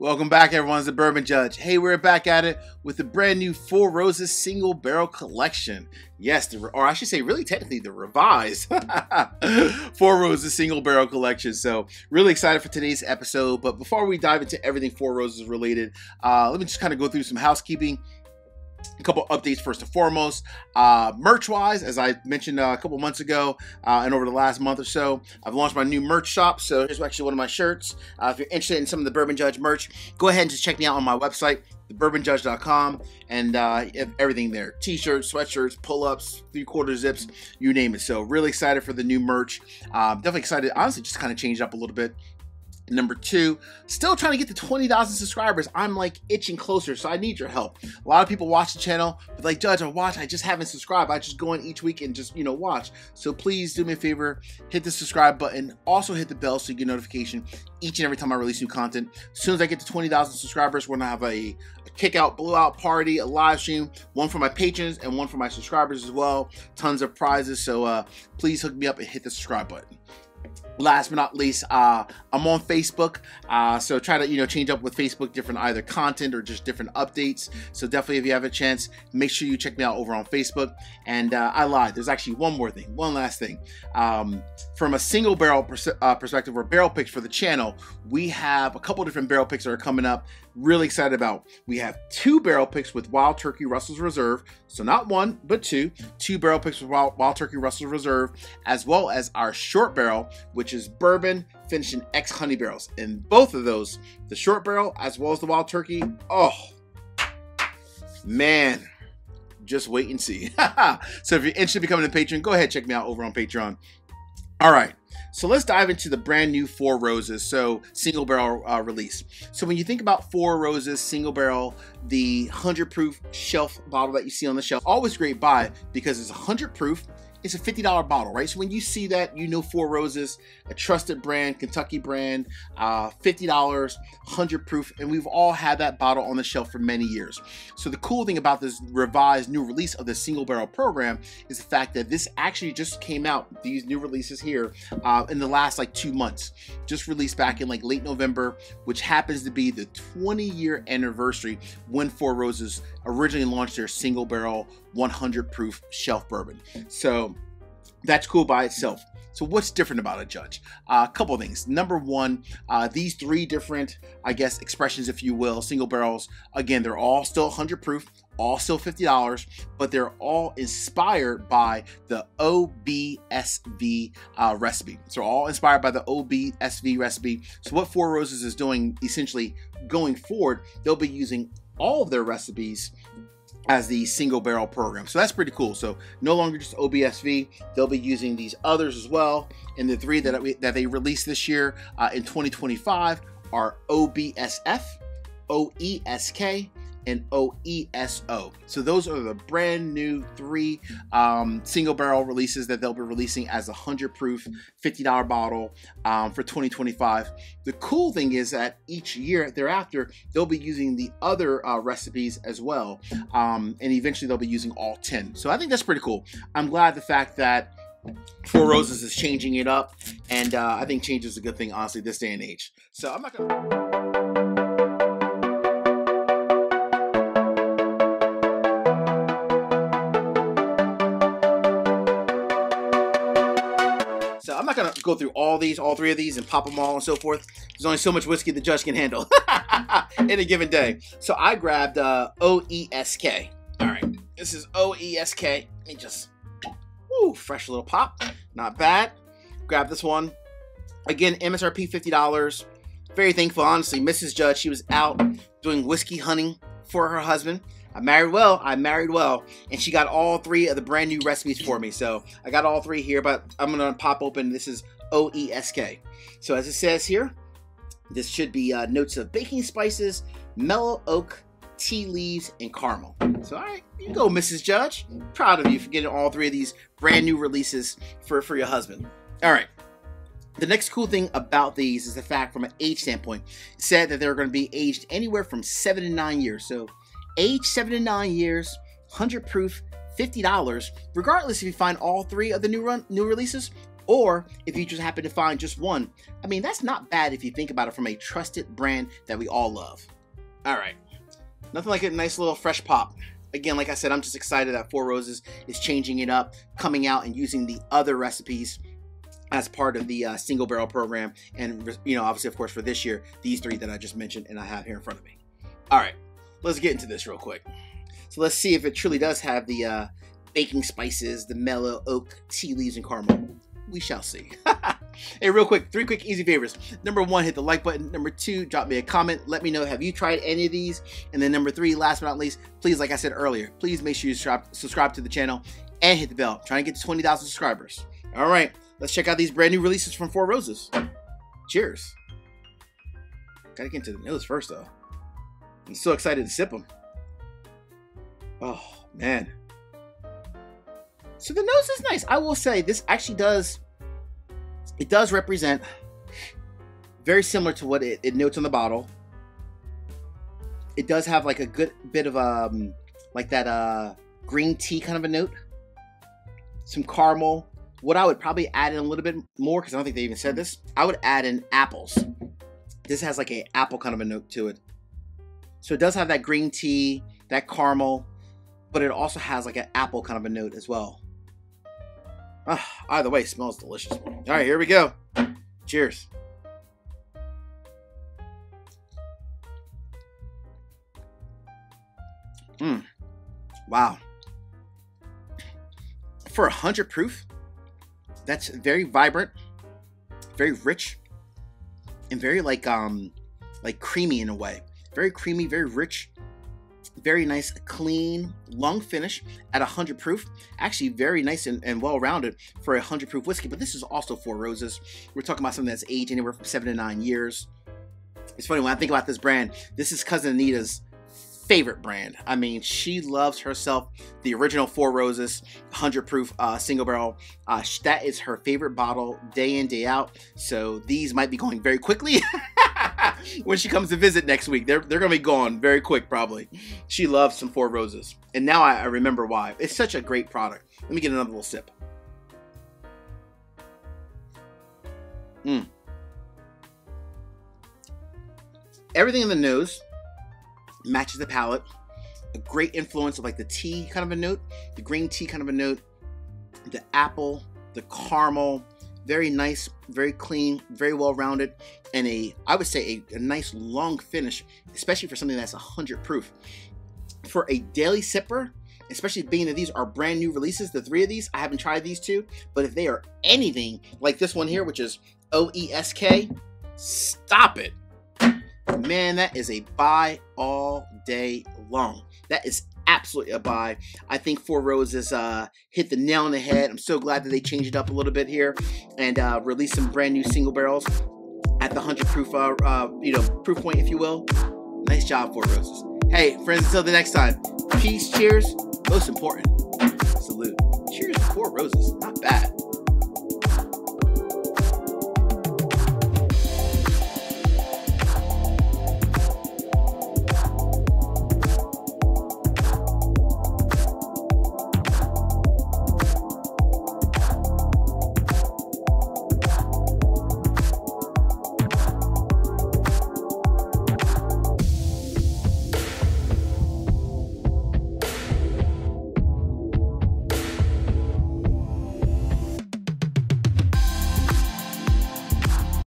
Welcome back, everyone. It's the Bourbon Judge. Hey, we're back at it with the brand new Four Roses single barrel collection. Yes, or I should say, really technically, the revised Four Roses single barrel collection. So, really excited for today's episode. But before we dive into everything Four Roses related, let me just kind of go through some housekeeping. A couple updates first and foremost. Merch wise, as I mentioned a couple months ago and over the last month or so, I've launched my new merch shop. So here's actually one of my shirts. If you're interested in some of the Bourbon Judge merch, go ahead and just check me out on my website, TheBourbonJudge.com, and everything there. T-shirts, sweatshirts, pull-ups, 3/4 zips, you name it. So really excited for the new merch. Definitely excited, honestly, just kind of change it up a little bit. Number two, still trying to get to 20,000 subscribers. I'm like itching closer, so I need your help. A lot of people watch the channel, but like, Judge, I just haven't subscribed. I just go in each week and just, watch. So please do me a favor, hit the subscribe button. Also hit the bell so you get notification each and every time I release new content. As soon as I get to 20,000 subscribers, we're gonna have a kick-out, blowout party, a live stream, one for my patrons and one for my subscribers as well. Tons of prizes, so please hook me up and hit the subscribe button. Last but not least, I'm on Facebook, so try to change up with Facebook, different either content or just different updates. So definitely, if you have a chance, make sure you check me out over on Facebook. And I lied, there's actually one last thing. From a single barrel perspective, or barrel picks for the channel, we have a couple different barrel picks that are coming up. Really excited about. We have 2 barrel picks with Wild Turkey Russell's Reserve, so not 1 but 2 barrel picks with Wild Turkey Russell's Reserve, as well as our short barrel, which is bourbon finished in X honey barrels. And both of those, the short barrel as well as the Wild Turkey, oh man, just wait and see. So if you're interested in becoming a patron, go ahead, check me out over on Patreon. All right, so let's dive into the brand new Four Roses, so single barrel release. So when you think about Four Roses single barrel, the 100 proof shelf bottle that you see on the shelf, always great buy because it's 100 proof. It's a $50 bottle, right? So when you see that, Four Roses, a trusted brand, Kentucky brand, $50, 100 proof, and we've all had that bottle on the shelf for many years. So the cool thing about this revised new release of the single barrel program is the fact that this actually just came out, these new releases here, in the last 2 months. Just released back in late November, which happens to be the 20-year anniversary when Four Roses originally launched their single barrel 100 proof shelf bourbon. So that's cool by itself. So what's different about it, Judge? A couple of things. Number one, these 3 different, expressions, if you will, single barrels, again, they're all still 100 proof, all still $50, but they're all inspired by the OBSV recipe. So all inspired by the OBSV recipe. So what Four Roses is doing, essentially going forward, they'll be using all of their recipes as the single barrel program. So that's pretty cool. So no longer just OBSV, they'll be using these others as well. And the 3 that they released this year in 2025 are OBSF, OESK, and OESO. So those are the brand new 3 single barrel releases that they'll be releasing as a 100 proof $50 bottle for 2025. The cool thing is that each year thereafter, they'll be using the other recipes as well. And eventually they'll be using all 10. So I think that's pretty cool. I'm glad the fact that Four Roses is changing it up. And I think change is a good thing, honestly, this day and age. So I'm not gonna... I'm not going to go through all 3 of these and pop them all and so forth. There's only so much whiskey the judge can handle in a given day. So I grabbed OESK. All right, this is OESK. Let me just, fresh little pop. Not bad. Grab this one. Again, MSRP $50. Very thankful, honestly. Mrs. Judge, she was out doing whiskey hunting for her husband. I married well, and she got all 3 of the brand new recipes for me. So I got all 3 here, but I'm gonna pop open. This is OESK. So as it says here, this should be notes of baking spices, mellow oak, tea leaves, and caramel. So all right, you go, Mrs. Judge. Proud of you for getting all 3 of these brand new releases for your husband. All right. The next cool thing about these is the fact, from an age standpoint, it said that they're going to be aged anywhere from 7 to 9 years. So age 7 to 9 years, 100 proof, $50, regardless if you find all 3 of the new releases Or if you just happen to find just one, I mean, that's not bad if you think about it from a trusted brand that we all love. All right, nothing like a nice little fresh pop. Again, like I said, I'm just excited that Four Roses is changing it up, coming out and using the other recipes as part of the single barrel program. And, you know, obviously, of course, for this year, these 3 that I just mentioned and I have here in front of me. All right, let's get into this real quick. So let's see if it truly does have the baking spices, the mellow oak, tea leaves, and caramel. We shall see. Hey, real quick, 3 quick easy favors. Number 1, hit the like button. Number 2, drop me a comment. Let me know, have you tried any of these? And then number 3, last but not least, please, like I said earlier, please make sure you subscribe to the channel and hit the bell. I'm trying to get to 20,000 subscribers. All right, let's check out these brand new releases from Four Roses. Cheers. Gotta get into the nose first, though. I'm so excited to sip them. Oh, man. So the nose is nice. I will say this actually does, it does represent very similar to what it notes on the bottle. It does have like a good bit of like that green tea kind of a note. Some caramel. What I would probably add in a little bit more, because I don't think they even said this, I would add in apples. This has like an apple kind of a note to it. So it does have that green tea, that caramel, but it also has like an apple kind of a note as well. Either way, it smells delicious. All right, here we go. Cheers. Wow. For 100 proof, that's very vibrant, very rich, and very like creamy in a way. Very creamy, very rich. Very nice, clean, long finish at 100 proof. Actually, very nice and well-rounded for a 100 proof whiskey. But this is also Four Roses. We're talking about something that's aged anywhere from 7 to 9 years. It's funny, when I think about this brand, this is Cousin Anita's favorite brand. I mean, she loves herself the original Four Roses 100 proof single barrel. That is her favorite bottle day in, day out. So these might be going very quickly. When she comes to visit next week, they're gonna be gone very quick probably. She loves some Four Roses, and now I remember why. It's such a great product. Let me get another little sip. Everything in the nose matches the palate. A great influence of like the tea kind of a note, the green tea kind of a note, the apple, the caramel. Very nice, very clean, very well-rounded, and I would say a nice long finish, especially for something that's 100 proof. For a daily sipper, especially being that these are brand new releases, the 3 of these, I haven't tried these 2, but if they are anything like this one here, which is OESK, stop it. Man, that is a buy all day long. That is absolutely a buy. I think Four Roses hit the nail on the head. I'm so glad that they changed it up a little bit here and released some brand new single barrels at the 100 proof, proof point, if you will. Nice job, Four Roses. Hey, friends, until the next time. Peace, cheers, most important.